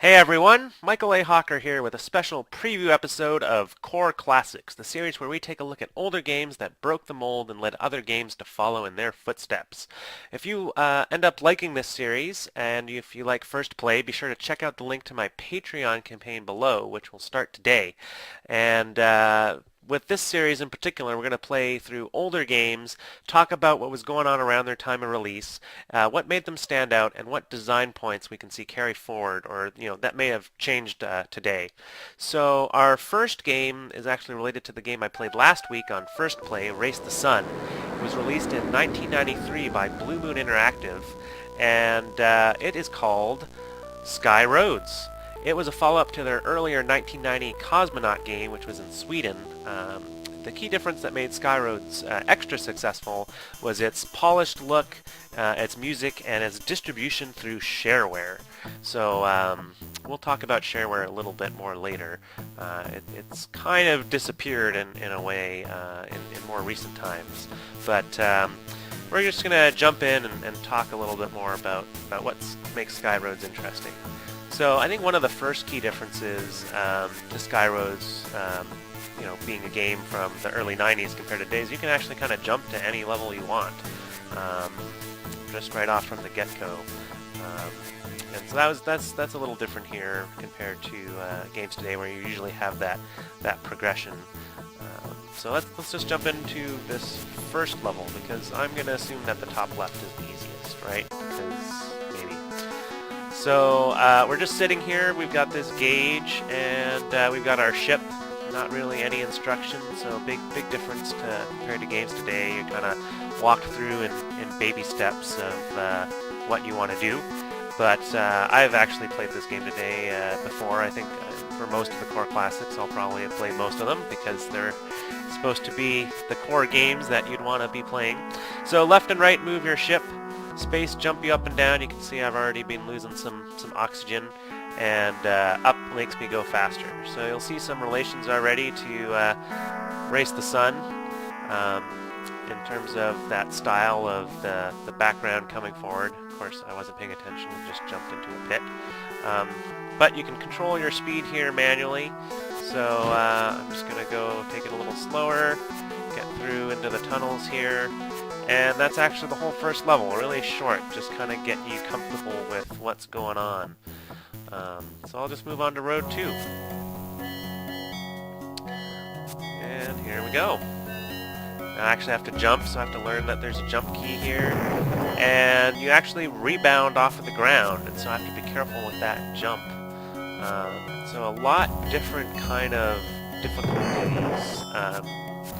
Hey everyone, Michael A. Hawker here with a special preview episode of Core Classics, the series where we take a look at older games that broke the mold and led other games to follow in their footsteps. If you end up liking this series, and if you like First Play, be sure to check out the link to my Patreon campaign below, which will start today. And with this series in particular, we're going to play through older games, talk about what was going on around their time of release, what made them stand out, and what design points we can see carry forward, or that may have changed today. So our first game is actually related to the game I played last week on First Play, Race the Sun. It was released in 1993 by Bluemoon Interactive, and it is called SkyRoads. It was a follow-up to their earlier 1990 Cosmonaut game, which was in Sweden. The key difference that made SkyRoads extra successful was its polished look, its music, and its distribution through shareware. So we'll talk about shareware a little bit more later. It's kind of disappeared in a way in more recent times. But we're just going to jump in and talk a little bit more about what makes SkyRoads interesting. So I think one of the first key differences to SkyRoads, being a game from the early 90s compared to today's, you can actually kind of jump to any level you want, just right off from the get-go. And so that's a little different here compared to games today, where you usually have that progression. So let's just jump into this first level, because I'm going to assume that the top left is the easiest, right? Because maybe. So we're just sitting here, we've got this gauge, and we've got our ship. Not really any instructions, so big difference compared to games today. You kind of walk through in baby steps of what you want to do. But I've actually played this game today before. I think for most of the core classics I'll probably have played most of them, because they're supposed to be the core games that you'd want to be playing. So left and right, move your ship. Space, jump you up and down. You can see I've already been losing some oxygen, and up makes me go faster. So you'll see some relations already to Race the Sun in terms of that style of the background coming forward. Of course, I wasn't paying attention and just jumped into a pit. But you can control your speed here manually. So I'm just going to go take it a little slower, get through into the tunnels here. And that's actually the whole first level, really short, just kind of getting you comfortable with what's going on. So I'll just move on to Road 2. And here we go. Now I actually have to jump, so I have to learn that there's a jump key here. And you actually rebound off of the ground, and so I have to be careful with that jump. So a lot different kind of difficulties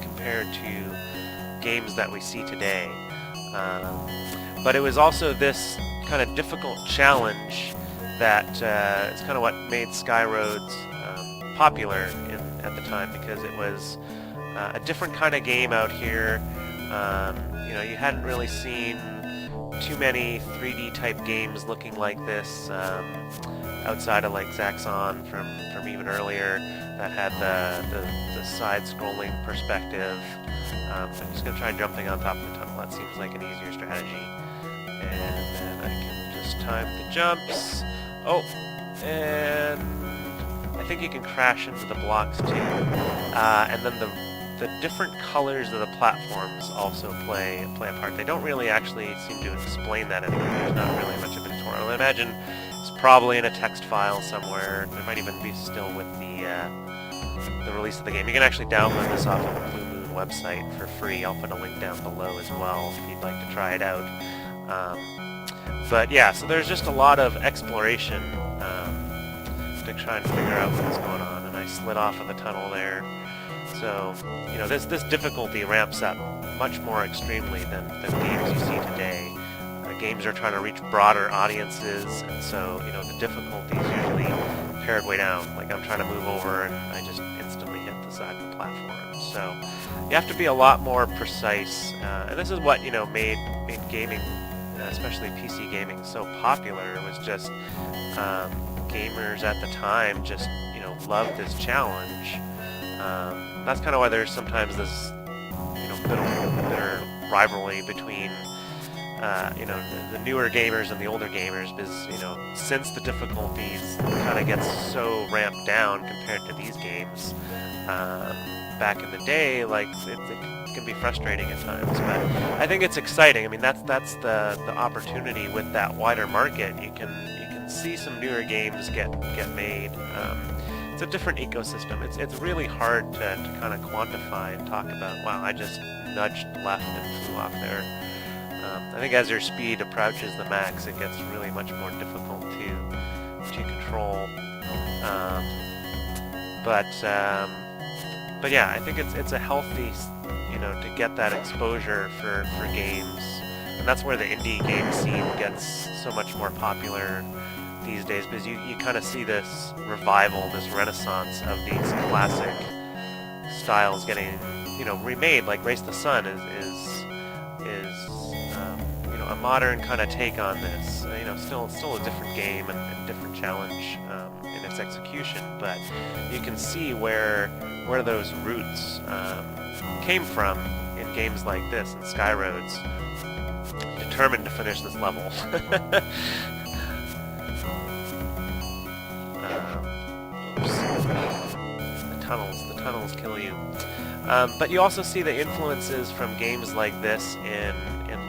compared to games that we see today. But it was also this kind of difficult challenge that is kind of what made SkyRoads popular at the time, because it was a different kind of game out here. You hadn't really seen too many 3D type games looking like this outside of like Zaxxon from even earlier, that had the side-scrolling perspective. I'm just going to try jumping on top of the tunnel. That seems like an easier strategy. And then I can just time the jumps. Oh, and I think you can crash into the blocks too. And then the different colors of the platforms also play a part. They don't really actually seem to explain that anymore. There's not really much of a tutorial. I imagine it's probably in a text file somewhere. There might even be still with the release of the game. You can actually download this off of the Bluemoon website for free. I'll put a link down below as well if you'd like to try it out. But yeah, so there's just a lot of exploration to try and figure out what's going on. And I slid off of the tunnel there. So, this difficulty ramps up much more extremely than games you see today. Games are trying to reach broader audiences, and so, the difficulty is usually pared way down. Like, I'm trying to move over and I just instantly hit the side of the platform. So, you have to be a lot more precise. And this is what, made gaming, especially PC gaming, so popular. It was just gamers at the time just, loved this challenge. That's kind of why there's sometimes this, bitter rivalry between you know, the newer gamers and the older gamers, because, you know, since the difficulties kind of gets so ramped down compared to these games, back in the day, like, it can be frustrating at times, but I think it's exciting. I mean, that's the opportunity with that wider market. You can see some newer games get made. It's a different ecosystem. It's really hard to kind of quantify and talk about, wow, I just nudged left and flew off there. I think as your speed approaches the max, it gets really much more difficult to control. But yeah, I think it's a healthy, you know, to get that exposure for games, and that's where the indie game scene gets so much more popular these days, because you kind of see this revival, this renaissance of these classic styles getting, you know, remade. Like Race the Sun is you know, a modern kind of take on this. You know, still a different game and different challenge in its execution, but you can see where those roots came from in games like this, and SkyRoads, determined to finish this level. The tunnels kill you. But you also see the influences from games like this in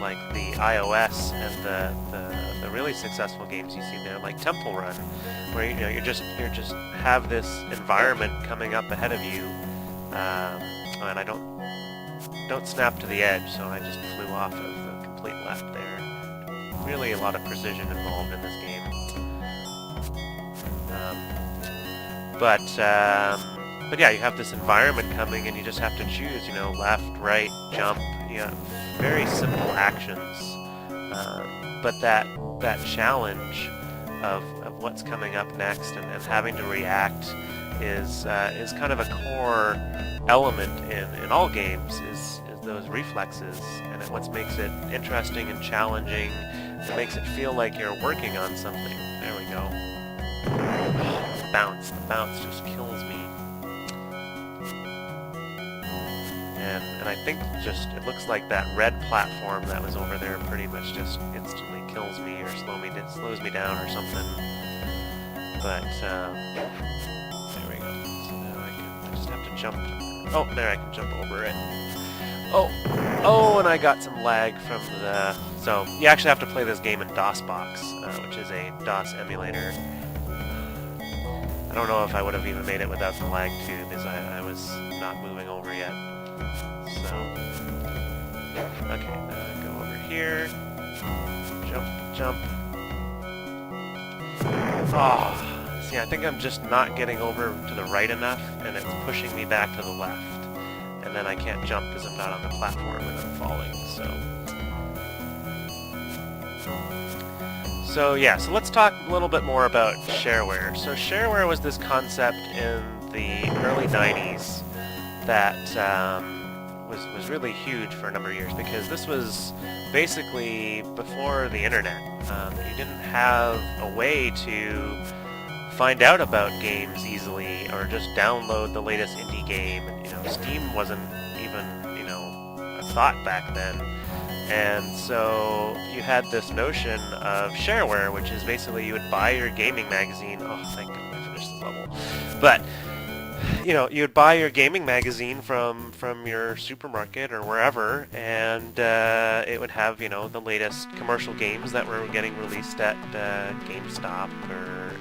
like the iOS and the really successful games you see there, like Temple Run, where, you know, you just have this environment coming up ahead of you, and I don't snap to the edge, so I just flew off of the complete left there. Really a lot of precision involved in this game. But yeah, you have this environment coming, and you just have to choose, you know, left, right, jump. You know, very simple actions, but that challenge of what's coming up next and having to react is kind of a core element in all games. Is those reflexes, and what makes it interesting and challenging. It makes it feel like you're working on something. There we go. The bounce just kills me. And I think it looks like that red platform that was over there pretty much just instantly kills me or slows me down or something. But there we go. So now I just have to jump. Oh, there, I can jump over it. Oh, and I got some lag from the. So you actually have to play this game in DOSBox, which is a DOS emulator. I don't know if I would have even made it without the lag too, because I was not moving over yet. So, okay, now I go over here, jump. Oh, see, I think I'm just not getting over to the right enough, and it's pushing me back to the left. And then I can't jump because I'm not on the platform and I'm falling, So yeah, so let's talk a little bit more about shareware. So shareware was this concept in the early 90s that was really huge for a number of years, because this was basically before the internet. You didn't have a way to find out about games easily or just download the latest indie game. You know, Steam wasn't even, you know, a thought back then. And so you had this notion of shareware, which is basically you would buy your gaming magazine. Oh, thank goodness I finished this level. But, you know, you would buy your gaming magazine from your supermarket or wherever, and it would have, you know, the latest commercial games that were getting released at GameStop or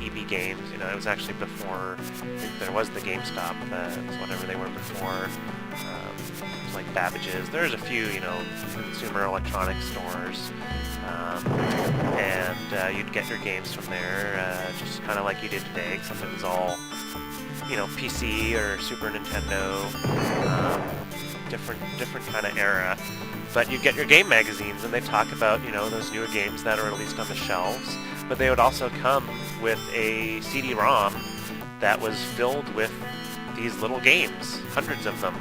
EB Games. You know, it was actually before there was the GameStop. It was whatever they were before. It was like Babbage's. There's a few, you know, consumer electronics stores, and you'd get your games from there, just kind of like you did today, except it was all, you know, PC or Super Nintendo, different kind of era. But you get your game magazines, and they talk about, you know, those newer games that are released on the shelves. But they would also come with a CD-ROM that was filled with these little games, hundreds of them,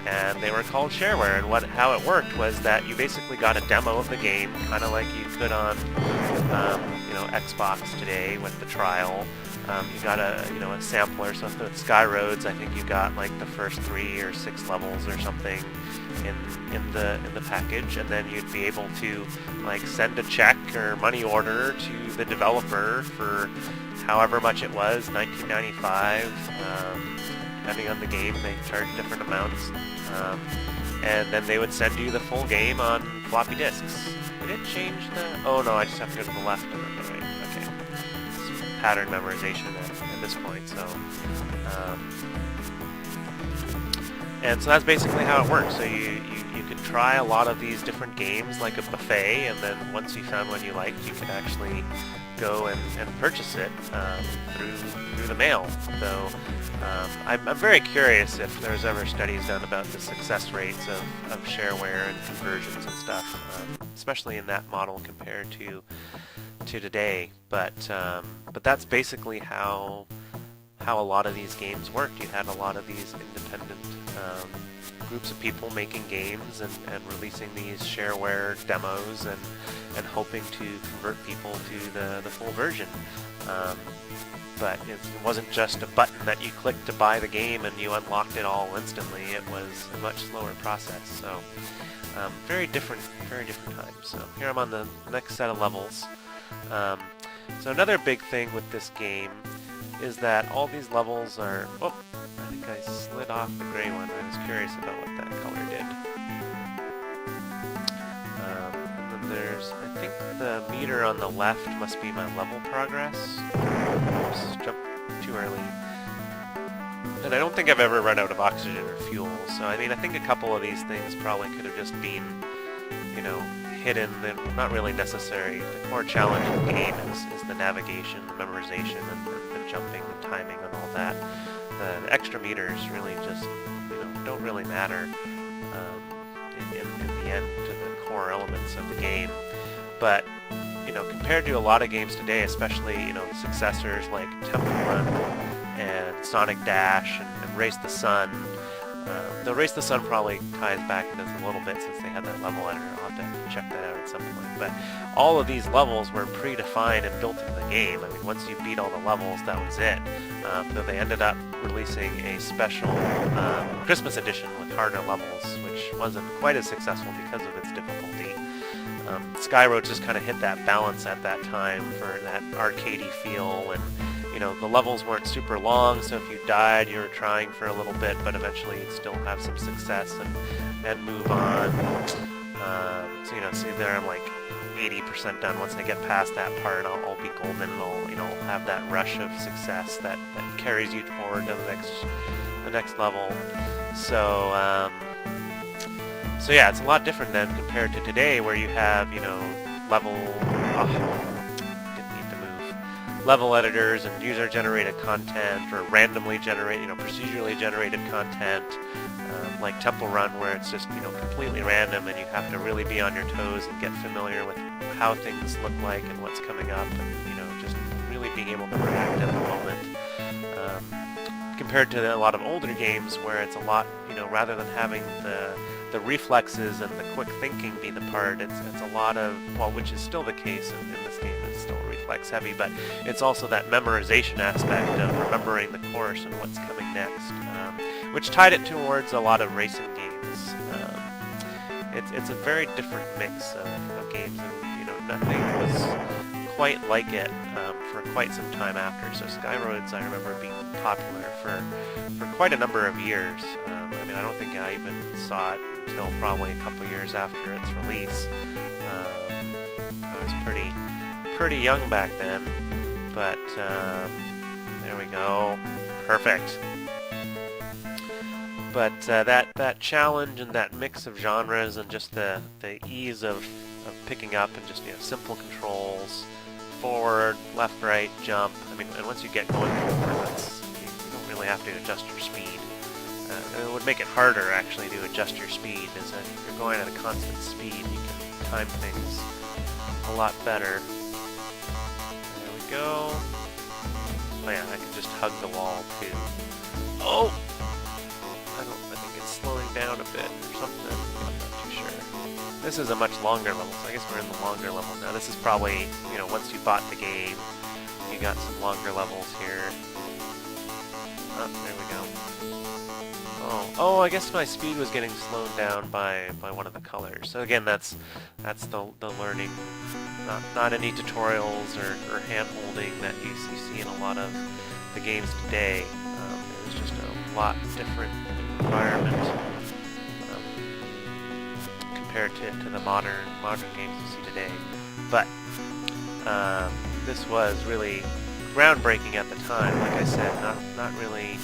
and they were called shareware. And how it worked was that you basically got a demo of the game, kind of like you could on, you know, Xbox today with the trial, You got a a sampler. So with SkyRoads, I think you got like the first 3 or 6 levels or something in the package, and then you'd be able to like send a check or money order to the developer for however much it was, $19.95. Depending on the game, they charge different amounts, and then they would send you the full game on floppy disks. Did it change the? Oh no, I just have to go to the left and then the right. Okay, it's pattern memorization at this point. So, and so that's basically how it works. So you could try a lot of these different games like a buffet, and then once you found one you liked, you could actually go and purchase it through the mail. So I'm very curious if there's ever studies done about the success rates of shareware and conversions and stuff, especially in that model compared to today. But that's basically how a lot of these games worked. You had a lot of these independent groups of people making games and releasing these shareware demos and hoping to convert people to the full version. But it wasn't just a button that you clicked to buy the game and you unlocked it all instantly. It was a much slower process. So very different times. So here I'm on the next set of levels. So another big thing with this game is that all these levels are... Oh, I think I slid off the gray one. I was curious about what that color did. And then there's... I think the meter on the left must be my level progress. Oops, jumped too early. And I don't think I've ever run out of oxygen or fuel. So, I mean, I think a couple of these things probably could have just been, hidden. They're not really necessary. The core challenge of the game is the navigation, the memorization, and the jumping and timing and all that. The extra meters really just, don't really matter in the end to the core elements of the game. But, compared to a lot of games today, especially, successors like Temple Run and Sonic Dash and Race the Sun, though Race the Sun probably ties back into this a little bit since they had that level editor. I'll have to check that out at some point. But all of these levels were predefined and built into the game. I mean, once you beat all the levels, that was it. Though they ended up releasing a special Christmas edition with harder levels, which wasn't quite as successful because of its difficulty. SkyRoads just kind of hit that balance at that time for that arcadey feel, and the levels weren't super long, so if you died, you were trying for a little bit, but eventually you'd still have some success and move on. So see there, I'm like 80% done. Once I get past that part, I'll be golden, and I'll have that rush of success that carries you forward to the next level. So yeah, it's a lot different then compared to today, where you have level editors and user-generated content, or randomly generated, procedurally generated content, like Temple Run, where it's just completely random, and you have to really be on your toes and get familiar with how things look like and what's coming up, and just really being able to react at the moment. Compared to a lot of older games, where it's a lot, rather than having the reflexes and the quick thinking be the part, it's a lot of, well, which is still the case in this game, it's still reflex heavy, but it's also that memorization aspect of remembering the course and what's coming next, which tied it towards a lot of racing games. It's a very different mix of games, and nothing was quite like it for quite some time after. So SkyRoads, I remember, being popular for quite a number of years. I mean, I don't think I even saw it until probably a couple years after its release. I was pretty young back then, but there we go, perfect. But that challenge and that mix of genres and just the ease of picking up and just simple controls, forward, left, right, jump. I mean, and once you get going forward, you don't really have to adjust your speed. It would make it harder actually to adjust your speed, as if you're going at a constant speed, you can time things a lot better. There we go. Oh yeah, I can just hug the wall too. Oh! I think it's slowing down a bit or something. I'm not too sure. This is a much longer level, so I guess we're in the longer level now. This is probably, once you bought the game, you got some longer levels here. Oh, there we go. Oh, I guess my speed was getting slowed down by one of the colors. So again, that's the learning. Not any tutorials or hand-holding that you see in a lot of the games today. It was just a lot different environment compared to the modern games you see today. But this was really groundbreaking at the time. Like I said, not really.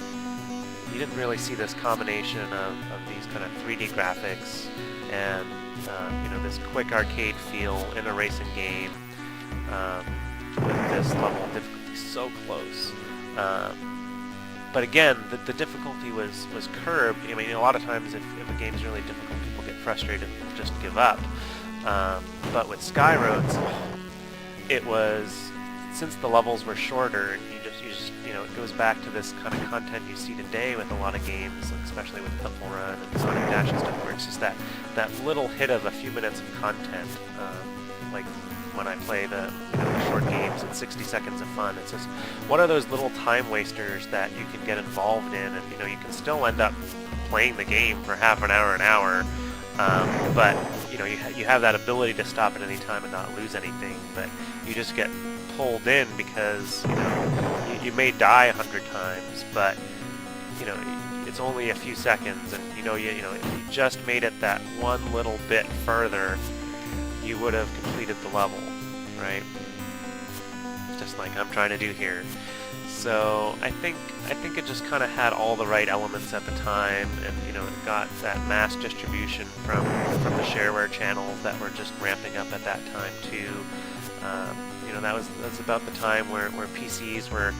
You didn't really see this combination of these kind of 3D graphics and you know, this quick arcade feel in a racing game with this level of difficulty so close. But again, the difficulty was curbed. I mean, a lot of times if a game is really difficult, people get frustrated and just give up. But with SkyRoads, it was, since the levels were shorter, and you know, it goes back to this kind of content you see today with a lot of games, especially with Temple Run and Sonic Dash and stuff, where it's just that little hit of a few minutes of content, like when I play the short games and 60 seconds of fun. It's just one of those little time wasters that you can get involved in, and you can still end up playing the game for half an hour, but you have that ability to stop at any time and not lose anything, but you just get pulled in because you may die 100 times, but it's only a few seconds, and if you just made it that one little bit further, you would have completed the level, right? Just like I'm trying to do here. So I think it just kind of had all the right elements at the time, and it got that mass distribution from the shareware channels that were just ramping up at that time too. That's about the time where PCs were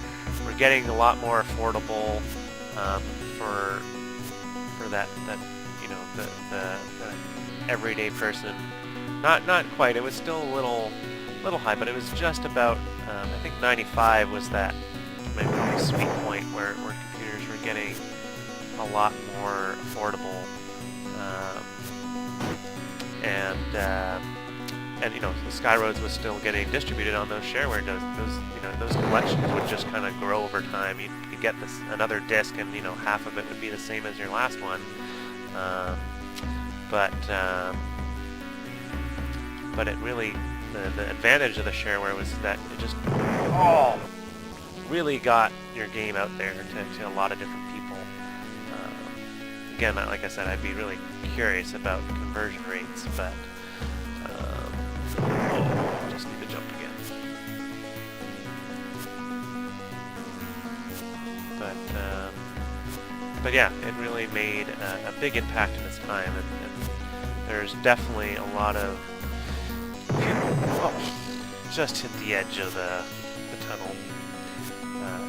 getting a lot more affordable for that the everyday person. Not quite. It was still a little high, but it was just about. I think 95 was that maybe probably sweet point where computers were getting a lot more affordable, and the SkyRoads was still getting distributed on those shareware. Those collections would just kind of grow over time. You could get another disc, and half of it would be the same as your last one. But it really, the advantage of the shareware was that it just really got your game out there to a lot of different people. Again, like I said, I'd be really curious about conversion rates, but just need to jump again. But yeah, it really made a big impact in its time, and there's definitely a lot of just hit the edge of the tunnel.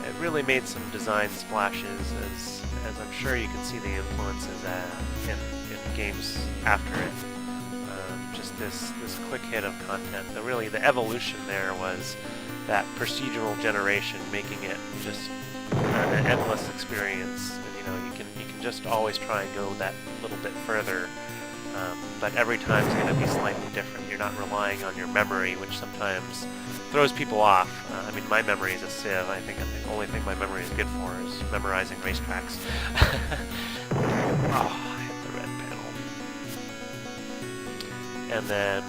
It really made some design splashes, as I'm sure you can see the influences in games after it. Just this quick hit of content. The evolution there was that procedural generation, making it just an endless experience. And, you can just always try and go that little bit further. But every time it's going to be slightly different. You're not relying on your memory, which sometimes throws people off. I mean, my memory is a sieve. I think the only thing my memory is good for is memorizing racetracks. I hit the red panel. And then,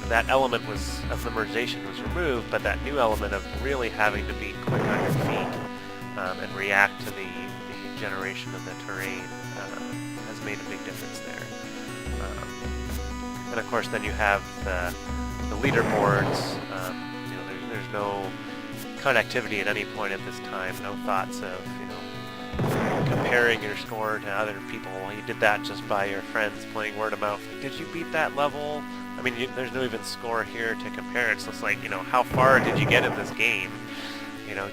that element of memorization was removed, but that new element of really having to be quick on your feet and react to the generation of the terrain has made a big difference there. And of course, then you have the leaderboards. There's no connectivity at any point at this time. No thoughts of comparing your score to other people. You did that just by your friends playing word of mouth. Did you beat that level? I mean, there's no even score here to compare. It's just like, how far did you get in this game?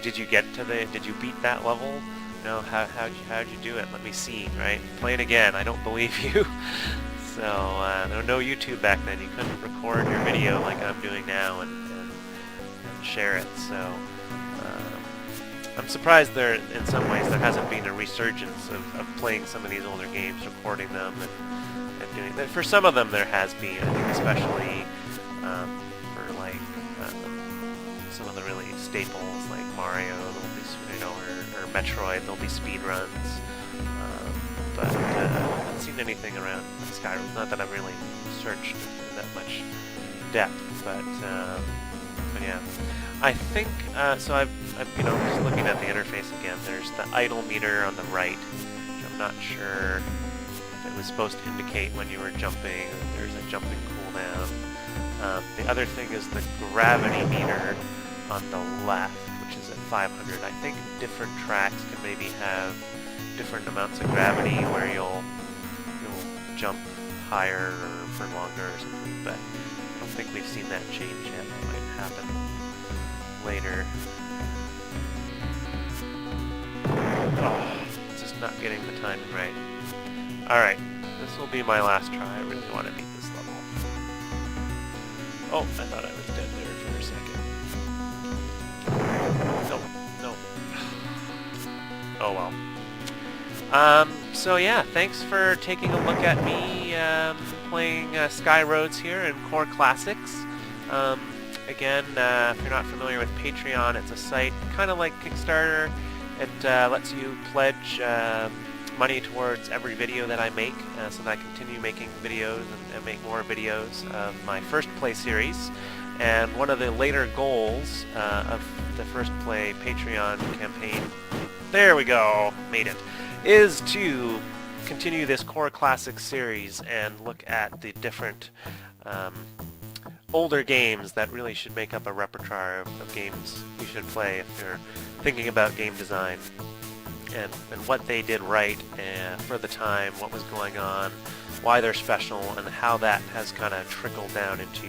Did you beat that level? How'd you do it? Let me see, right? Play it again. I don't believe you. So, there was no YouTube back then. You couldn't record your video like I'm doing now and share it. So, I'm surprised in some ways there hasn't been a resurgence of playing some of these older games, recording them, and doing that. For some of them there has been, I think, especially for like some of the really staples like Mario, there'll be, you know, or Metroid, there'll be speed runs. But I haven't seen anything around SkyRoads. Not that I've really searched in that much depth, but yeah, I think so. I've you know, just looking at the interface again. There's the idle meter on the right, which I'm not sure if it was supposed to indicate when you were jumping. There's a jumping cooldown. The other thing is the gravity meter on the left, which is at 500. I think different tracks can maybe have different amounts of gravity where you'll jump higher or for longer or something, but I don't think we've seen that change yet. That might happen later. Oh, just not getting the timing right. Alright, this will be my last try. I really want to beat this level. Oh, I thought I was dead there for a second. No. Oh well. So yeah, thanks for taking a look at me playing SkyRoads here in Core Classics. Again, if you're not familiar with Patreon, it's a site kind of like Kickstarter. It lets you pledge money towards every video that I make, so that I continue making videos and make more videos of my First Play series. And one of the later goals of the First Play Patreon campaign, there we go, made it, is to continue this Core Classics series and look at the different older games that really should make up a repertoire of games you should play if you're thinking about game design, and what they did right for the time, what was going on, why they're special, and how that has kind of trickled down into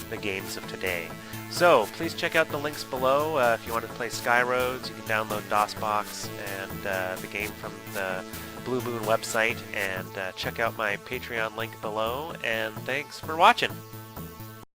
the games of today. So please check out the links below. If you want to play SkyRoads, you can download DOSBox and the game from the Bluemoon website, and check out my Patreon link below, and thanks for watching.